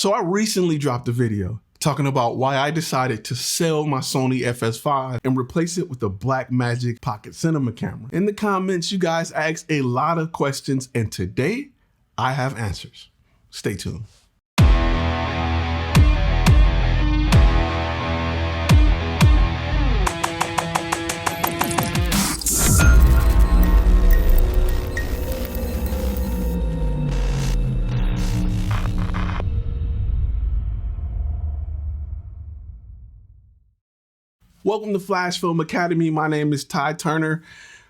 So I recently dropped a video talking about why I decided to sell my Sony FS5 and replace it with a Blackmagic Pocket Cinema camera. In the comments, you guys asked a lot of questions, and today I have answers. Stay tuned. Welcome to Flash Film Academy. My name is Ty Turner,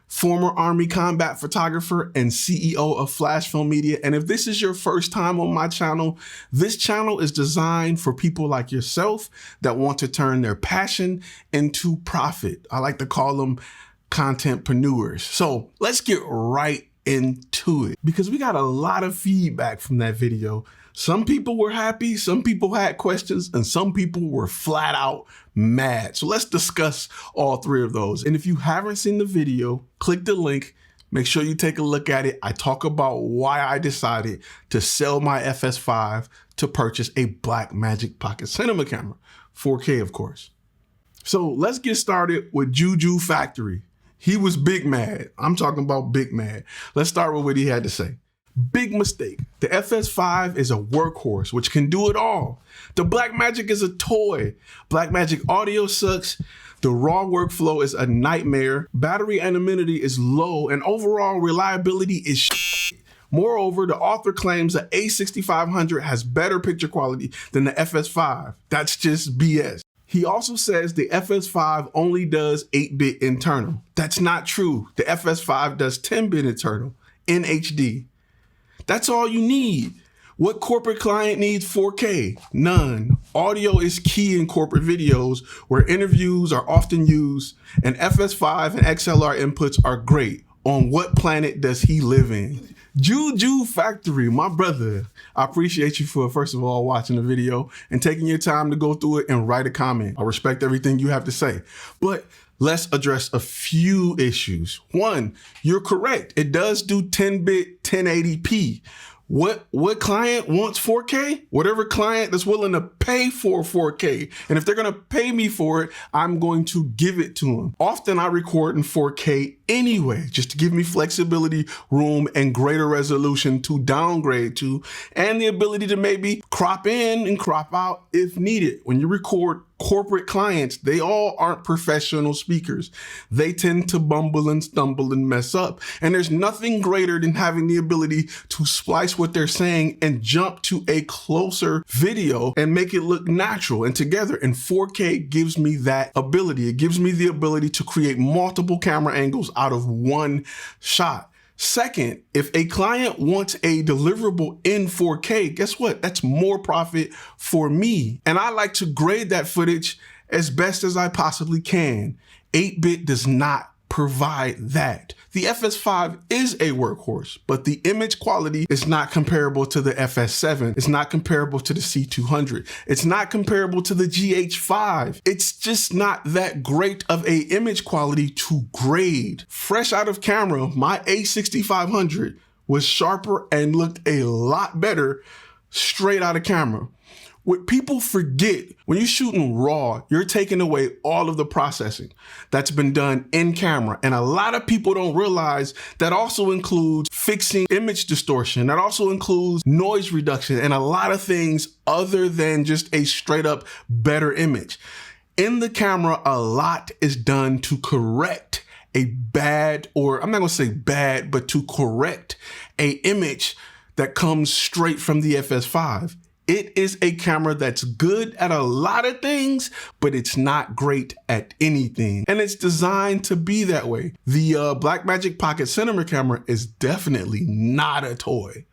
former Army combat photographer and CEO of Flash Film Media. And if this is your first time on my channel, this channel is designed for people like yourself that want to turn their passion into profit. I like to call them contentpreneurs. So let's get right into it because we got a lot of feedback from that video. Some people were happy, some people had questions, and some people were flat out mad. So let's discuss all three of those. And if you haven't seen the video, click the link, make sure you take a look at it. I talk about why I decided to sell my FS5 to purchase a Blackmagic Pocket Cinema camera, 4K of course. So let's get started with Juju Factory. He was big mad. I'm talking about big mad. Let's start with what he had to say. Big mistake. The FS5 is a workhorse, which can do it all. The Blackmagic is a toy. Blackmagic audio sucks. The raw workflow is a nightmare. Battery anonymity is low, and overall reliability is shit. Moreover, the author claims the A6500 has better picture quality than the FS5. That's just BS. He also says the FS5 only does 8-bit internal. That's not true. The FS5 does 10-bit internal in HD. That's all you need. What corporate client needs 4K? None. Audio is key in corporate videos where interviews are often used, and FS5 and XLR inputs are great. On what planet does he live in? Juju Factory, my brother. I appreciate you for, first of all, watching the video and taking your time to go through it and write a comment. I respect everything you have to say. But let's address a few issues. One, you're correct. It does do 10-bit 1080p. What client wants 4K? Whatever client that's willing to pay for 4K. And if they're gonna pay me for it, I'm going to give it to them. Often I record in 4K anyway, just to give me flexibility, room, and greater resolution to downgrade to, and the ability to maybe crop in and crop out if needed. When you record corporate clients, they all aren't professional speakers. They tend to bumble and stumble and mess up. And there's nothing greater than having the ability to splice what they're saying and jump to a closer video and make it look natural and together. And 4K gives me that ability. It gives me the ability to create multiple camera angles out of one shot. Second, if a client wants a deliverable in 4K, guess what? That's more profit for me. And I like to grade that footage as best as I possibly can. 8-bit does not provide that. The FS5 is a workhorse, but the image quality is not comparable to the FS7. It's not comparable to the C200. It's not comparable to the GH5. It's just not that great of a image quality to grade. Fresh out of camera, my A6500 was sharper and looked a lot better straight out of camera. What people forget, when you're shooting raw, you're taking away all of the processing that's been done in camera. And a lot of people don't realize that also includes fixing image distortion. That also includes noise reduction and a lot of things other than just a straight up better image. In the camera, a lot is done to correct a bad, or I'm not gonna say bad, but to correct a image that comes straight from the FS5. It is a camera that's good at a lot of things, but it's not great at anything. And it's designed to be that way. The Blackmagic Pocket Cinema camera is definitely not a toy.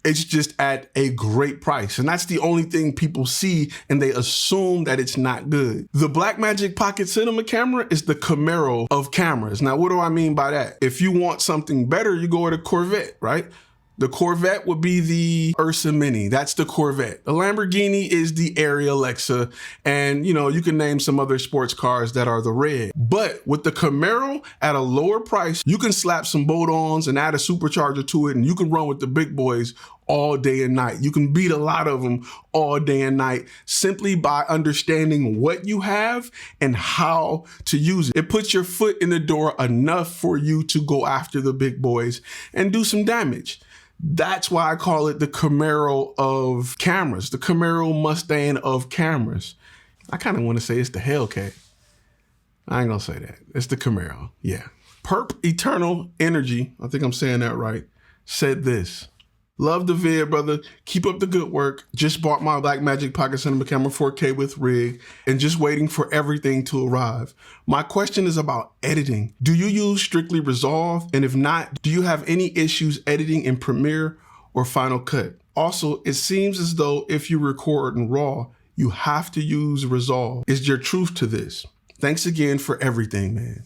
It's just at a great price. And that's the only thing people see, and they assume that it's not good. The Blackmagic Pocket Cinema camera is the Camaro of cameras. Now, what do I mean by that? If you want something better, you go with a Corvette, right? The Corvette would be the Ursa Mini. That's the Corvette. The Lamborghini is the Arri Alexa. And you know, you can name some other sports cars that are the red. But with the Camaro at a lower price, you can slap some bolt-ons and add a supercharger to it, and you can run with the big boys all day and night. You can beat a lot of them all day and night simply by understanding what you have and how to use it. It puts your foot in the door enough for you to go after the big boys and do some damage. That's why I call it the Camaro of cameras, the Camaro Mustang of cameras. I kind of want to say it's the Hellcat. I ain't gonna say that. It's the Camaro, yeah. Perp Eternal Energy, I think I'm saying that right, said this. Love the vid, brother. Keep up the good work. Just bought my Blackmagic Pocket Cinema Camera 4K with rig and just waiting for everything to arrive. My question is about editing. Do you use strictly Resolve? And if not, do you have any issues editing in Premiere or Final Cut? Also, it seems as though if you record in RAW, you have to use Resolve. Is there truth to this? Thanks again for everything, man.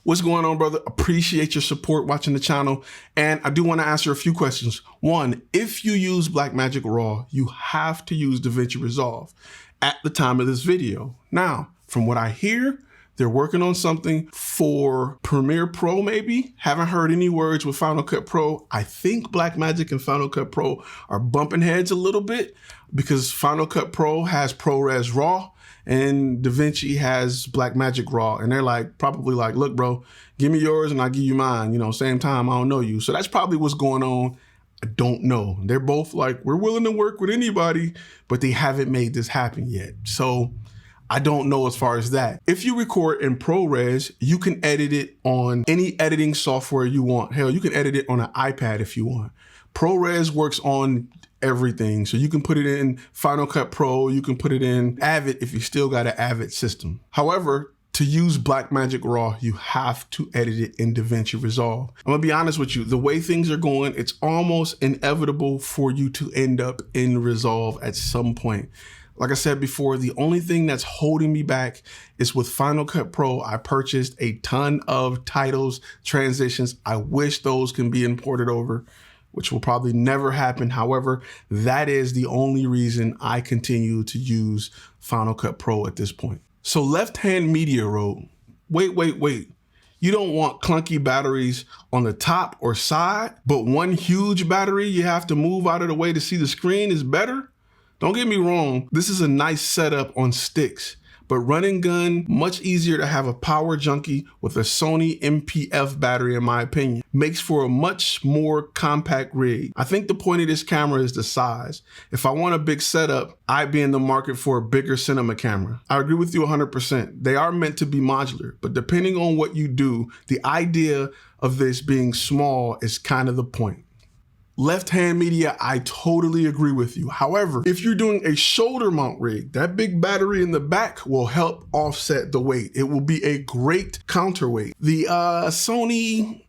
What's going on, brother? Appreciate your support watching the channel. And I do want to answer a few questions. One, if you use Blackmagic RAW, you have to use DaVinci Resolve at the time of this video. Now, from what I hear, they're working on something for Premiere Pro, maybe. Haven't heard any words with Final Cut Pro. I think Blackmagic and Final Cut Pro are bumping heads a little bit because Final Cut Pro has ProRes RAW and DaVinci has Blackmagic RAW. And they're like, probably like, look, bro, give me yours and I'll give you mine. You know, same time, I don't know you. So that's probably what's going on. I don't know. They're both like, we're willing to work with anybody, but they haven't made this happen yet. So I don't know as far as that. If you record in ProRes, you can edit it on any editing software you want. Hell, you can edit it on an iPad if you want. ProRes works on everything. So you can put it in Final Cut Pro, you can put it in Avid if you still got an Avid system. However, to use Blackmagic RAW, you have to edit it in DaVinci Resolve. I'm gonna be honest with you, the way things are going, it's almost inevitable for you to end up in Resolve at some point. Like I said before, the only thing that's holding me back is with Final Cut Pro. I purchased a ton of titles, transitions. I wish those can be imported over, which will probably never happen. However, that is the only reason I continue to use Final Cut Pro at this point. So Left Hand Media wrote, wait. You don't want clunky batteries on the top or side, but one huge battery you have to move out of the way to see the screen is better? Don't get me wrong, this is a nice setup on sticks, but run and gun, much easier to have a power junkie with a Sony MPF battery, in my opinion. Makes for a much more compact rig. I think the point of this camera is the size. If I want a big setup, I'd be in the market for a bigger cinema camera. I agree with you 100%. They are meant to be modular, but depending on what you do, the idea of this being small is kind of the point. Left Hand Media, I totally agree with you. However, if you're doing a shoulder mount rig, that big battery in the back will help offset the weight. It will be a great counterweight. The Sony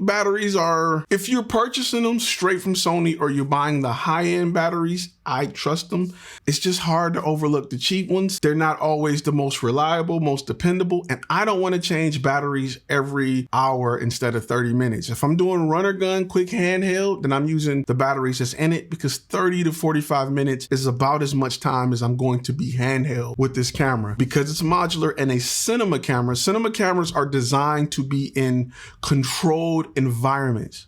batteries are, if you're purchasing them straight from Sony or you're buying the high-end batteries, I trust them. It's just hard to overlook the cheap ones. They're not always the most reliable, most dependable, and I don't want to change batteries every hour instead of 30 minutes. If I'm doing runner gun, quick handheld, then I'm using the batteries that's in it because 30 to 45 minutes is about as much time as I'm going to be handheld with this camera because it's modular and a cinema camera. Cinema cameras are designed to be in controlled environments.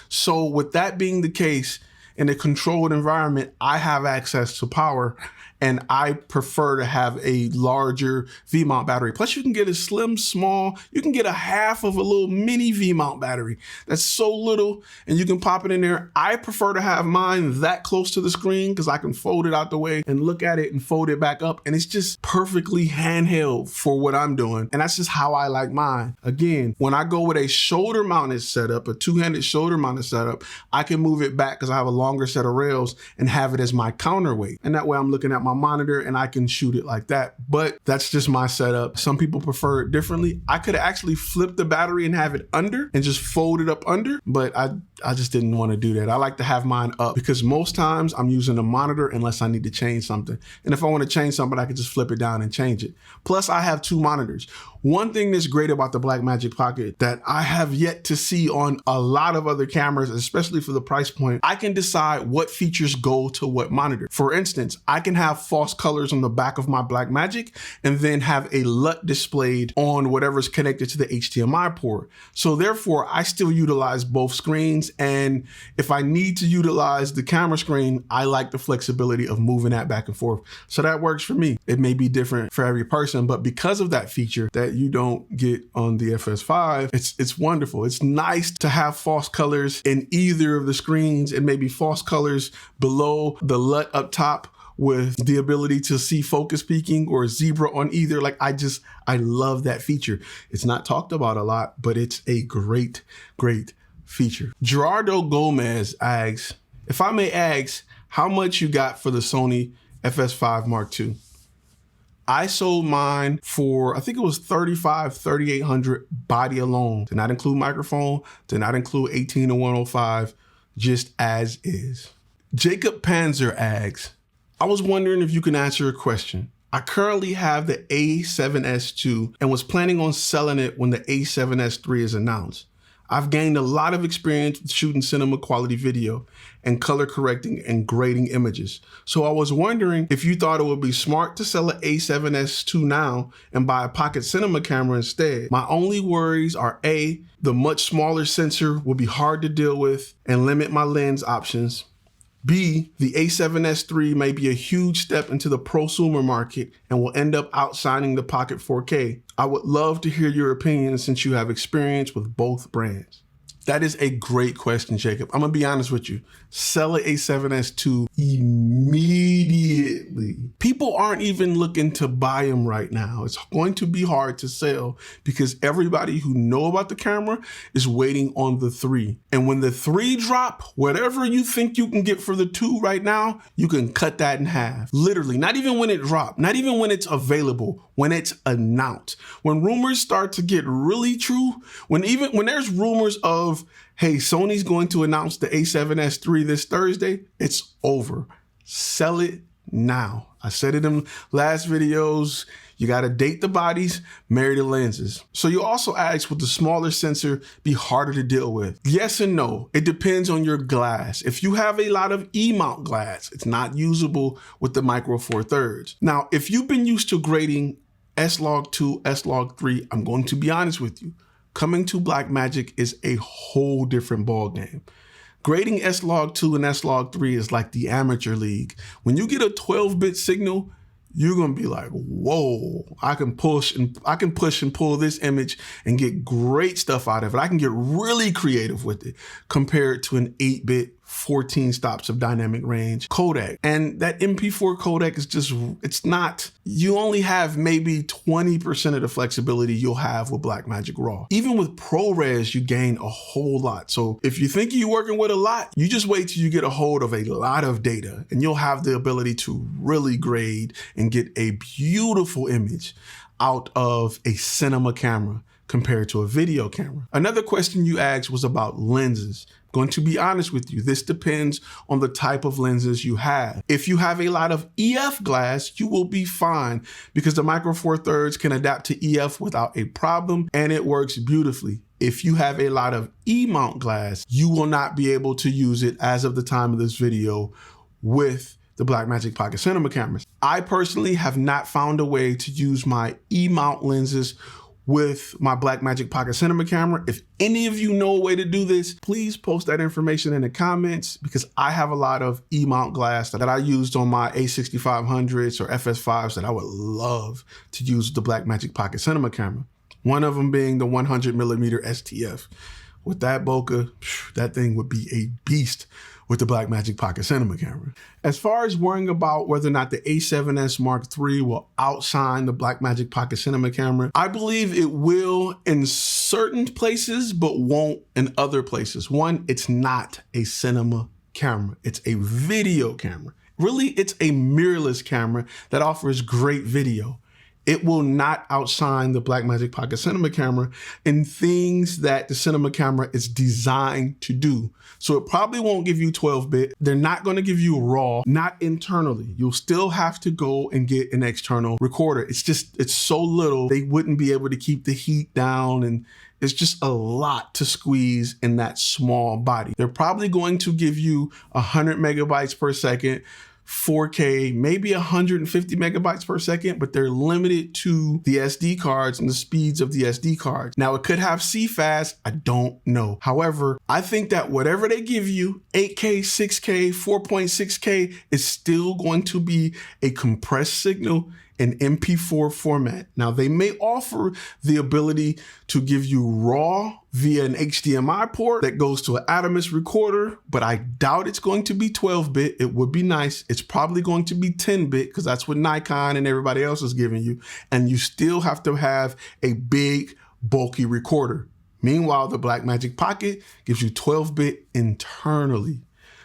So with that being the case, in a controlled environment, I have access to power and I prefer to have a larger V-mount battery. Plus you can get a slim, small, you can get a half of a little mini V-mount battery. That's so little and you can pop it in there. I prefer to have mine that close to the screen because I can fold it out the way and look at it and fold it back up. And it's just perfectly handheld for what I'm doing. And that's just how I like mine. Again, when I go with a shoulder mounted setup, a two-handed shoulder mounted setup, I can move it back because I have a longer set of rails and have it as my counterweight. And that way I'm looking at my monitor and I can shoot it like that. But that's just my setup. Some people prefer it differently. I could actually flip the battery and have it under and just fold it up under, but I just didn't want to do that. I like to have mine up because most times I'm using a monitor unless I need to change something. And if I want to change something, I can just flip it down and change it. Plus I have two monitors. One thing that's great about the Blackmagic Pocket that I have yet to see on a lot of other cameras, especially for the price point, I can decide what features go to what monitor. For instance, I can have false colors on the back of my Blackmagic and then have a LUT displayed on whatever's connected to the HDMI port. So therefore, I still utilize both screens And if I need to utilize the camera screen, I like the flexibility of moving that back and forth. So that works for me. It may be different for every person, but because of that feature that you don't get on the FS5, it's wonderful. It's nice to have false colors in either of the screens, and maybe false colors below the LUT up top with the ability to see focus peaking or zebra on either. Like I love that feature. It's not talked about a lot, but it's a great feature. Gerardo Gomez asks, if I may ask, how much you got for the Sony FS5 Mark II? I sold mine for, I think it was $3,800 body alone. Did not include microphone, did not include 18 to 105, just as is. Jacob Panzer asks, I was wondering if you can answer a question. I currently have the A7S II and was planning on selling it when the A7S III is announced. I've gained a lot of experience with shooting cinema quality video and color correcting and grading images. So I was wondering if you thought it would be smart to sell an A7S II now and buy a pocket cinema camera instead. My only worries are A, the much smaller sensor will be hard to deal with and limit my lens options. B, the A7S III may be a huge step into the prosumer market and will end up outshining the Pocket 4K. I would love to hear your opinion since you have experience with both brands. That is a great question, Jacob. I'm gonna be honest with you. Sell an A7S II immediately. People aren't even looking to buy them right now. It's going to be hard to sell because everybody who know about the camera is waiting on the 3. And when the 3 drop, whatever you think you can get for the 2 right now, you can cut that in half. Literally, not even when it dropped, not even when it's available, when it's announced. When rumors start to get really true, when there's rumors of, hey, Sony's going to announce the A7S III this Thursday, it's over. Sell it now. I said it in last videos. You got to date the bodies, marry the lenses. So you also asked, would the smaller sensor be harder to deal with? Yes and no. It depends on your glass. If you have a lot of E-mount glass, it's not usable with the Micro Four Thirds. Now, if you've been used to grading S-Log2, S-Log3, I'm going to be honest with you. Coming to Blackmagic is a whole different ballgame. Grading S-Log2 and S-Log3 is like the amateur league. When you get a 12-bit signal, you're gonna be like, whoa, I can push and pull this image and get great stuff out of it. I can get really creative with it compared to an 8-bit 14 stops of dynamic range codec. And that MP4 codec is just, it's not, you only have maybe 20% of the flexibility you'll have with Blackmagic RAW. Even with ProRes, you gain a whole lot. So if you think you're working with a lot, you just wait till you get a hold of a lot of data and you'll have the ability to really grade and get a beautiful image out of a cinema camera compared to a video camera. Another question you asked was about lenses. Going to be honest with you, this depends on the type of lenses you have. If you have a lot of EF glass, you will be fine because the Micro Four Thirds can adapt to EF without a problem and it works beautifully. If you have a lot of E-mount glass, you will not be able to use it as of the time of this video with the Blackmagic Pocket Cinema cameras. I personally have not found a way to use my E-mount lenses with my Blackmagic Pocket Cinema camera. If any of you know a way to do this, please post that information in the comments because I have a lot of E-mount glass that I used on my A6500s or FS5s that I would love to use with the Blackmagic Pocket Cinema camera. One of them being the 100mm STF. With that bokeh, that thing would be a beast with the Blackmagic Pocket Cinema camera. As far as worrying about whether or not the A7S Mark III will outshine the Blackmagic Pocket Cinema camera, I believe it will in certain places, but won't in other places. One, it's not a cinema camera. It's a video camera. Really, it's a mirrorless camera that offers great video. It will not outshine the Blackmagic Pocket Cinema camera in things that the cinema camera is designed to do. So it probably won't give you 12-bit. They're not going to give you RAW, not internally. You'll still have to go and get an external recorder. It's so little, they wouldn't be able to keep the heat down, and it's just a lot to squeeze in that small body. They're probably going to give you 100 megabytes per second, 4K, maybe 150 megabytes per second, but they're limited to the SD cards and the speeds of the SD cards. Now it could have CFast, I don't know. However, I think that whatever they give you, 8K, 6K, 4.6K, is still going to be a compressed signal in MP4 format. Now they may offer the ability to give you RAW via an HDMI port that goes to an Atomos recorder, but I doubt it's going to be 12-bit. It would be nice. It's probably going to be 10-bit because that's what Nikon and everybody else is giving you. And you still have to have a big, bulky recorder. Meanwhile, the Blackmagic Pocket gives you 12-bit internally.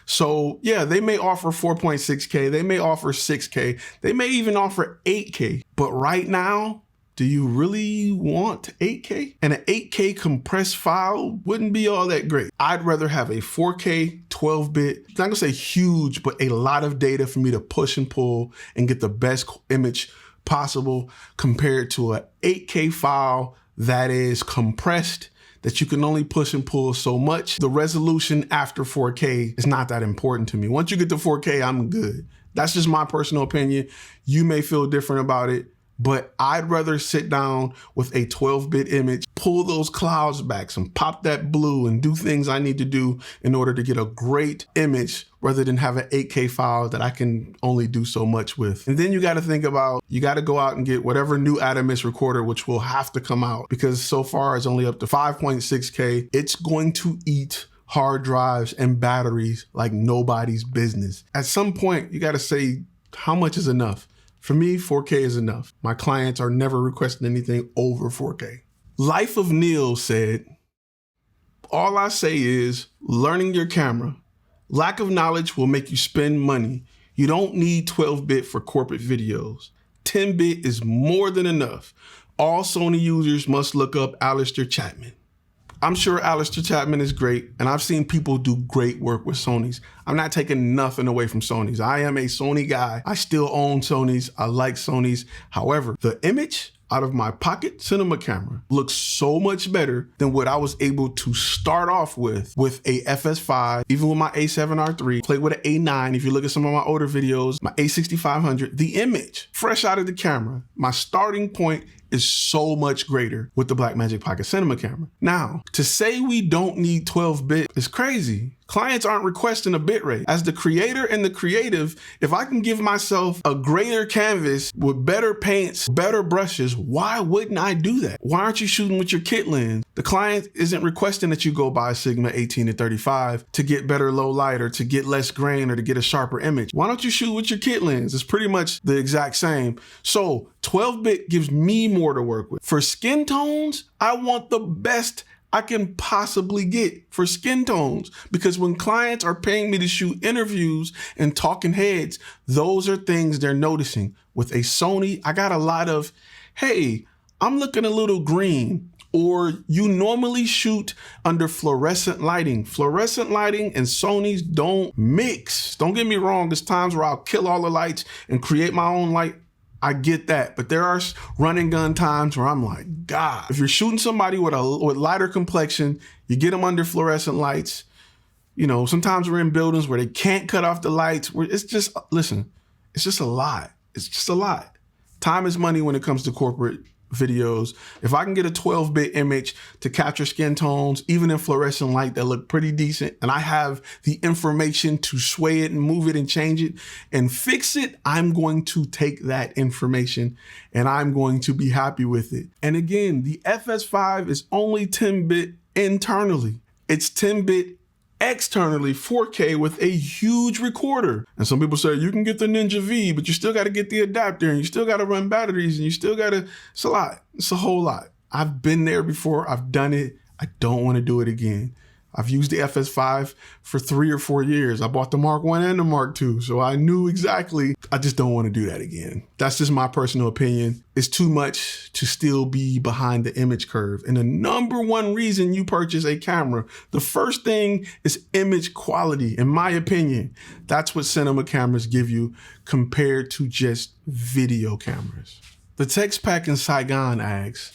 So yeah, they may offer 4.6K, they may offer 6K, they may even offer 8K. But right now, do you really want 8K? And an 8K compressed file wouldn't be all that great. I'd rather have a 4K 12-bit, I'm not gonna say huge, but a lot of data for me to push and pull and get the best image possible compared to an 8K file that is compressed, that you can only push and pull so much. The resolution after 4K is not that important to me. Once you get to 4K, I'm good. That's just my personal opinion. You may feel different about it, but I'd rather sit down with a 12-bit image, pull those clouds back and pop that blue and do things I need to do in order to get a great image rather than have an 8K file that I can only do so much with. And then you got to think about, you got to go out and get whatever new Atomos recorder, which will have to come out because so far it's only up to 5.6K. It's going to eat hard drives and batteries like nobody's business. At some point, you got to say, how much is enough? For me, 4K is enough. My clients are never requesting anything over 4K. Life of Neil said, all I say is learning your camera. Lack of knowledge will make you spend money. You don't need 12-bit for corporate videos. 10-bit is more than enough. All Sony users must look up Alistair Chapman. I'm sure Alistair Chapman is great, and I've seen people do great work with Sonys. I'm not taking nothing away from Sonys. I am a Sony guy. I still own Sonys. I like Sonys. However, the image out of my pocket cinema camera looks so much better than what I was able to start off with a FS5, even with my A7R III, played with an A9. If you look at some of my older videos, my A6500, the image fresh out of the camera, my starting point is so much greater with the Blackmagic Pocket Cinema camera. Now, to say we don't need 12-bit is crazy. Clients aren't requesting a bitrate. As the creator and the creative, if I can give myself a greater canvas with better paints, better brushes, why wouldn't I do that? Why aren't you shooting with your kit lens? The client isn't requesting that you go buy a Sigma 18 to 35 to get better low light or to get less grain or to get a sharper image. Why don't you shoot with your kit lens? It's pretty much the exact same. So 12-bit gives me more to work with. For skin tones, I want the best I can possibly get for skin tones, because when clients are paying me to shoot interviews and talking heads, those are things they're noticing. With a Sony, I got a lot of, hey, I'm looking a little green, or you normally shoot under fluorescent lighting. Fluorescent lighting and Sonys don't mix. Don't get me wrong, there's times where I'll kill all the lights and create my own light. I get that, but there are run and gun times where I'm like, God, if you're shooting somebody with lighter complexion, you get them under fluorescent lights. You know, sometimes we're in buildings where they can't cut off the lights. It's just, listen, it's just a lot. It's just a lot. Time is money when it comes to corporate videos. If I can get a 12-bit image to capture skin tones, even in fluorescent light that look pretty decent, and I have the information to sway it and move it and change it and fix it, I'm going to take that information and I'm going to be happy with it. And again, the FS5 is only 10-bit internally. It's 10-bit externally, 4K with a huge recorder. And some people say you can get the Ninja V, but you still got to get the adapter and you still got to run batteries and you still got to, it's a lot. It's a whole lot. I've been there before. I've done it. I don't want to do it again. I've used the FS5 for 3 or 4 years. I bought the Mark I and the Mark II, so I knew exactly. I just don't want to do that again. That's just my personal opinion. It's too much to still be behind the image curve. And the number one reason you purchase a camera, the first thing is image quality, in my opinion. That's what cinema cameras give you compared to just video cameras. The Text Pack in Saigon asks,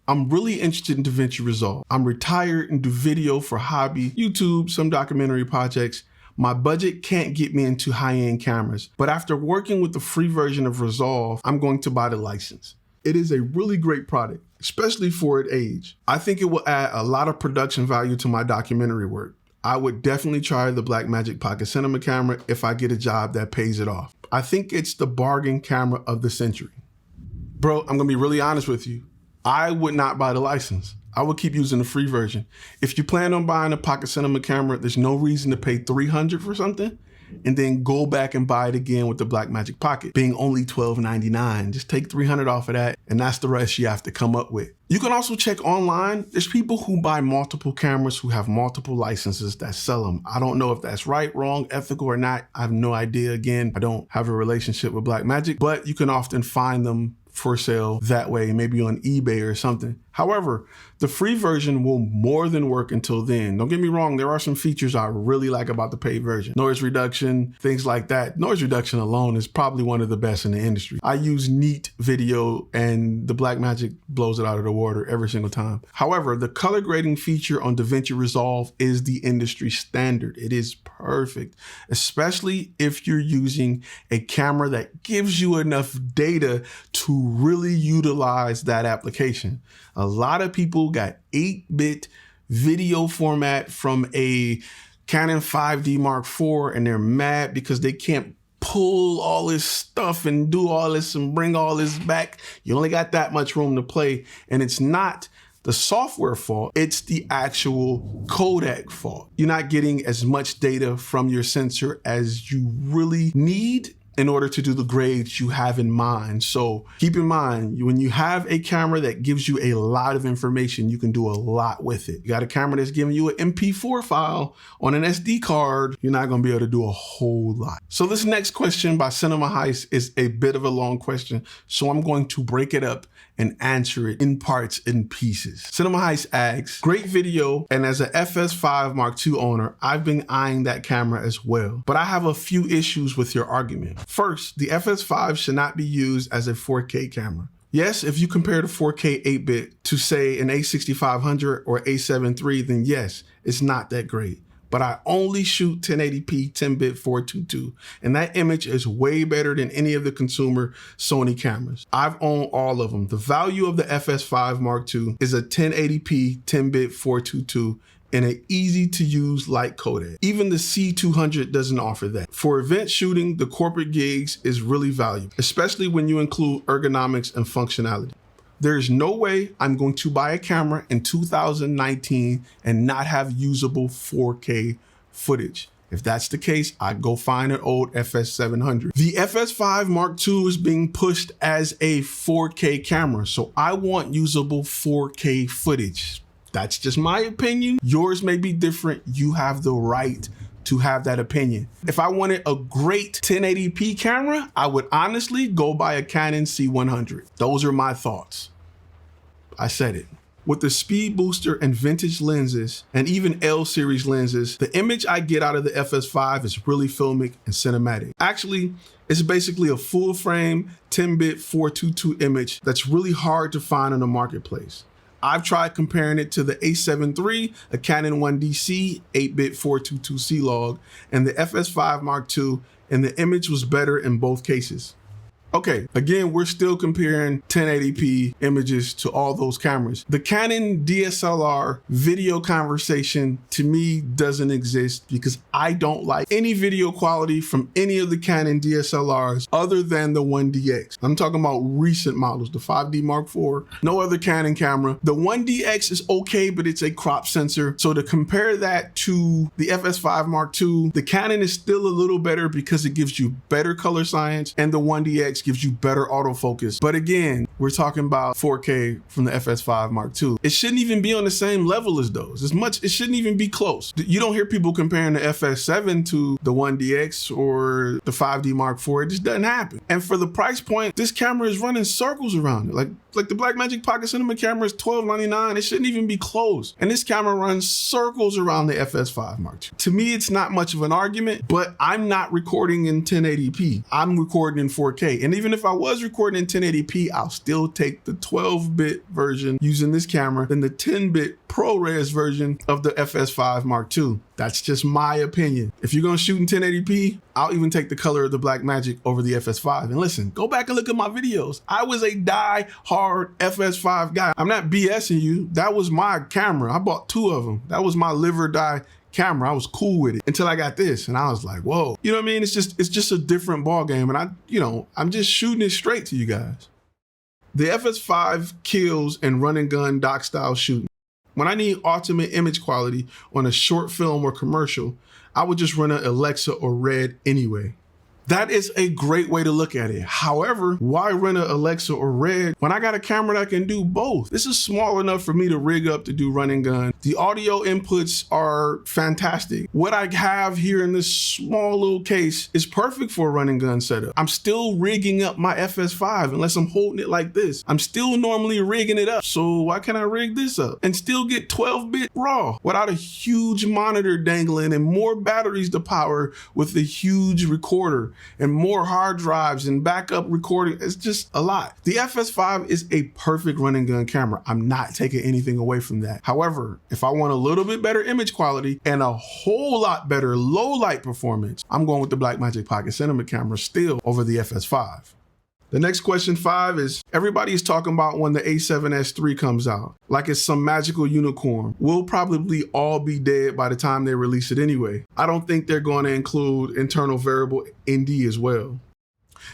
I'm really interested in DaVinci Resolve. I'm retired and do video for hobby, YouTube, some documentary projects. My budget can't get me into high-end cameras, but after working with the free version of Resolve, I'm going to buy the license. It is a really great product, especially for its age. I think it will add a lot of production value to my documentary work. I would definitely try the Blackmagic Pocket Cinema camera if I get a job that pays it off. I think it's the bargain camera of the century. Bro, I'm gonna be really honest with you. I would not buy the license. I would keep using the free version. If you plan on buying a Pocket Cinema camera, there's no reason to pay $300 for something and then go back and buy it again with the Blackmagic Pocket, being only $12.99. Just take $300 off of that, and that's the rest you have to come up with. You can also check online. There's people who buy multiple cameras who have multiple licenses that sell them. I don't know if that's right, wrong, ethical or not. I have no idea. Again, I don't have a relationship with Blackmagic, but you can often find them for sale that way, maybe on eBay or something. However, the free version will more than work until then. Don't get me wrong, there are some features I really like about the paid version. Noise reduction, things like that. Noise reduction alone is probably one of the best in the industry. I use Neat Video and the Blackmagic blows it out of the water every single time. However, the color grading feature on DaVinci Resolve is the industry standard. It is perfect, especially if you're using a camera that gives you enough data to really utilize that application. A lot of people got 8-bit video format from a Canon 5D Mark IV and they're mad because they can't pull all this stuff and do all this and bring all this back. You only got that much room to play, and it's not the software fault, it's the actual codec fault. You're not getting as much data from your sensor as you really need in order to do the grades you have in mind. So keep in mind, when you have a camera that gives you a lot of information, you can do a lot with it. You got a camera that's giving you an MP4 file on an SD card, you're not gonna be able to do a whole lot. So this next question by Cinema Heist is a bit of a long question, so I'm going to break it up and answer it in parts and pieces. Cinema Heist asks, great video, and as a FS5 Mark II owner, I've been eyeing that camera as well, but I have a few issues with your argument. First, the FS5 should not be used as a 4K camera. Yes, if you compare the 4K 8-bit to say an A6500 or A7 III, then yes, it's not that great. But I only shoot 1080p 10-bit 422, and that image is way better than any of the consumer Sony cameras. I've owned all of them. The value of the FS5 Mark II is a 1080p 10-bit 422 and an easy to use light codec. Even the C200 doesn't offer that. For event shooting, the corporate gigs is really valuable, especially when you include ergonomics and functionality. There's no way I'm going to buy a camera in 2019 and not have usable 4K footage. If that's the case, I'd go find an old FS700. The FS5 Mark II is being pushed as a 4K camera, so I want usable 4K footage. That's just my opinion. Yours may be different. You have the right to have that opinion. If I wanted a great 1080p camera, I would honestly go buy a Canon C100. Those are my thoughts. I said it. With the speed booster and vintage lenses, and even L series lenses, the image I get out of the FS5 is really filmic and cinematic. Actually, it's basically a full frame 10-bit 422 image that's really hard to find in the marketplace. I've tried comparing it to the A7 III, a Canon 1DC 8-bit 422 C-Log, and the FS5 Mark II, and the image was better in both cases. Okay, again, we're still comparing 1080p images to all those cameras. The Canon DSLR video conversation to me doesn't exist because I don't like any video quality from any of the Canon DSLRs other than the 1DX. I'm talking about recent models, the 5D Mark IV, no other Canon camera. The 1DX is okay, but it's a crop sensor. So to compare that to the FS5 Mark II, the Canon is still a little better because it gives you better color science, and the 1DX gives you better autofocus. But again, we're talking about 4K from the FS5 Mark II. It shouldn't even be on the same level as those. It shouldn't even be close. You don't hear people comparing the FS7 to the 1DX or the 5D Mark IV. It just doesn't happen. And for the price point, this camera is running circles around it. Like the Blackmagic Pocket Cinema camera is $12.99. It shouldn't even be close. And this camera runs circles around the FS5 Mark II. To me, it's not much of an argument, but I'm not recording in 1080p. I'm recording in 4K. And And even if I was recording in 1080p, I'll still take the 12-bit version using this camera than the 10-bit ProRes version of the FS5 Mark II. That's just my opinion. If you're gonna shoot in 1080p, I'll even take the color of the Blackmagic over the FS5. And listen, go back and look at my videos. I was a die-hard FS5 guy. I'm not BSing you. That was my camera. I bought 2 of them. That was my live or die camera. I was cool with it until I got this, and I was like, whoa. You know what I mean? It's just a different ball game, and I'm just shooting it straight to you guys. The FS5 kills in run and gun dock style shooting. When I need ultimate image quality on a short film or commercial, I would just run an Alexa or Red anyway. That is a great way to look at it. However, why run an Alexa or Red when I got a camera that can do both? This is small enough for me to rig up to do run and gun. The audio inputs are fantastic. What I have here in this small little case is perfect for a run and gun setup. I'm still rigging up my FS5 unless I'm holding it like this. I'm still normally rigging it up. So why can't I rig this up and still get 12-bit RAW without a huge monitor dangling and more batteries to power with a huge recorder and more hard drives and backup recording? It's just a lot. The FS5 is a perfect run and gun camera. I'm not taking anything away from that. However, if I want a little bit better image quality and a whole lot better low light performance, I'm going with the Blackmagic Pocket Cinema camera still over the FS5. The next question 5 is, everybody is talking about when the A7S III comes out, like it's some magical unicorn. We'll probably all be dead by the time they release it anyway. I don't think they're going to include internal variable ND as well.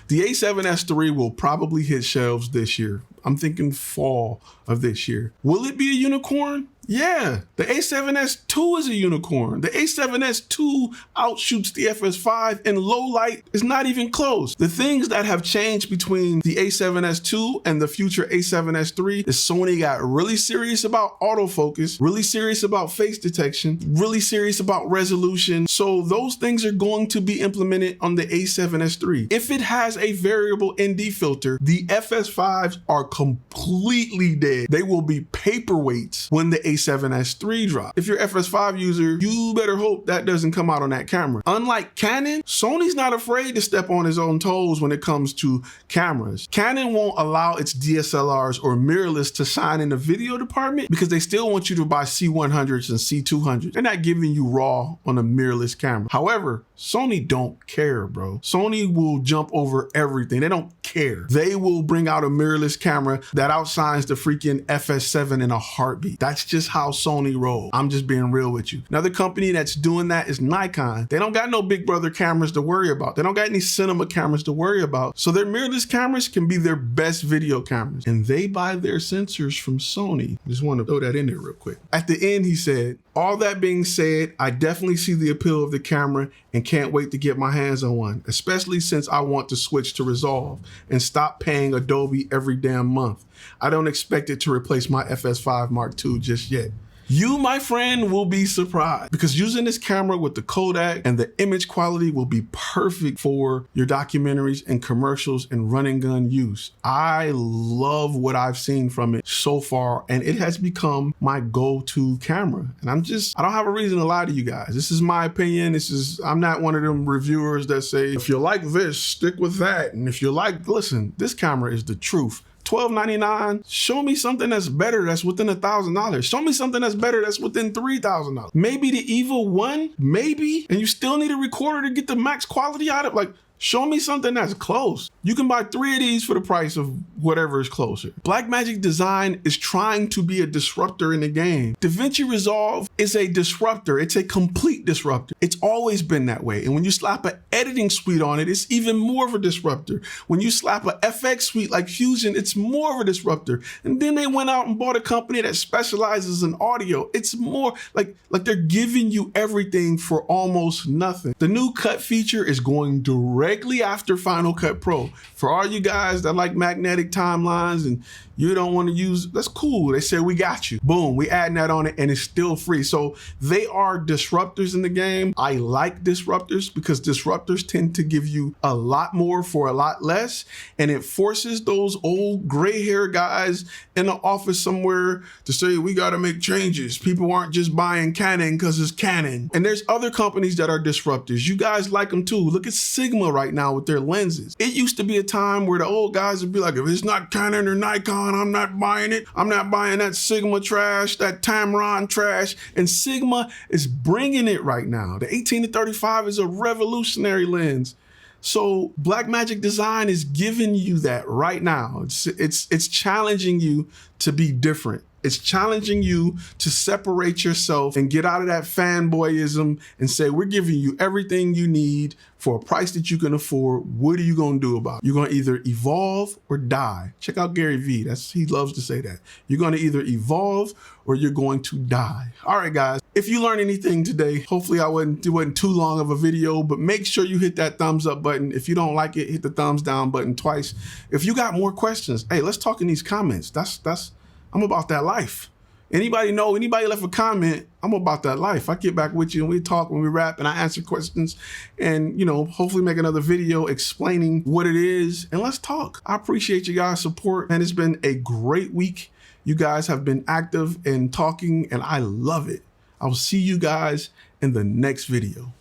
The A7S III will probably hit shelves this year. I'm thinking fall of this year. Will it be a unicorn? Yeah, the A7S II is a unicorn. The A7S II outshoots the FS5 in low light. Is not even close. The things that have changed between the A7S II and the future A7S III is Sony got really serious about autofocus, really serious about face detection, really serious about resolution. So those things are going to be implemented on the A7S III. If it has a variable ND filter, the FS5s are completely dead. They will be paperweights when the A7S III drop. If you're an FS5 user, you better hope that doesn't come out on that camera. Unlike Canon, Sony's not afraid to step on his own toes when it comes to cameras. Canon won't allow its DSLRs or mirrorless to shine in the video department because they still want you to buy C100s and C200s. They're not giving you RAW on a mirrorless camera. However, Sony don't care, bro. Sony will jump over everything. They don't care. They will bring out a mirrorless camera that outshines the freaking FS7 in a heartbeat. That's just how Sony rolls. I'm just being real with you. Another company that's doing that is Nikon. They don't got no big brother cameras to worry about. They don't got any cinema cameras to worry about. So their mirrorless cameras can be their best video cameras. And they buy their sensors from Sony. Just want to throw that in there real quick. At the end, he said, all that being said, I definitely see the appeal of the camera and can't wait to get my hands on one, especially since I want to switch to Resolve and stop paying Adobe every damn month. I don't expect it to replace my FS5 Mark II just yet. You, my friend, will be surprised because using this camera with the Kodak and the image quality will be perfect for your documentaries and commercials and run and gun use. I love what I've seen from it so far, and it has become my go-to camera. And I don't have a reason to lie to you guys. This is my opinion. I'm not one of them reviewers that say, if you like this, stick with that. And if you like, listen, this camera is the truth. $12.99. Show me something that's better that's within $1,000. Show me something that's better that's within $3,000. Maybe the EVO 1, maybe, and you still need a recorder to get the max quality out of it. Like, show me something that's close. You can buy 3 of these for the price of whatever is closer. Blackmagic Design is trying to be a disruptor in the game. DaVinci Resolve is a disruptor. It's a complete disruptor. It's always been that way. And when you slap an editing suite on it, it's even more of a disruptor. When you slap an FX suite like Fusion, it's more of a disruptor. And then they went out and bought a company that specializes in audio. It's more like they're giving you everything for almost nothing. The new cut feature is going directly after Final Cut Pro. For all you guys that like magnetic timelines and You don't want to use, that's cool. They say, we got you. Boom, we adding that on it and it's still free. So they are disruptors in the game. I like disruptors because disruptors tend to give you a lot more for a lot less. And it forces those old gray hair guys in the office somewhere to say, we got to make changes. People aren't just buying Canon because it's Canon. And there's other companies that are disruptors. You guys like them too. Look at Sigma right now with their lenses. It used to be a time where the old guys would be like, if it's not Canon or Nikon, I'm not buying it. I'm not buying that Sigma trash, that Tamron trash. And Sigma is bringing it right now. The 18-35 is a revolutionary lens. So Blackmagic Design is giving you that right now. It's challenging you to be different. It's challenging you to separate yourself and get out of that fanboyism and say, we're giving you everything you need for a price that you can afford. What are you going to do about it? You're going to either evolve or die. Check out Gary Vee. He loves to say that. You're going to either evolve or you're going to die. All right, guys. If you learned anything today, hopefully it wasn't too long of a video, but make sure you hit that thumbs up button. If you don't like it, hit the thumbs down button twice. If you got more questions, hey, let's talk in these comments. I'm about that life. Anybody left a comment, I'm about that life. I get back with you and we talk when we rap and I answer questions and, hopefully make another video explaining what it is and let's talk. I appreciate you guys' support and it's been a great week. You guys have been active and talking and I love it. I'll see you guys in the next video.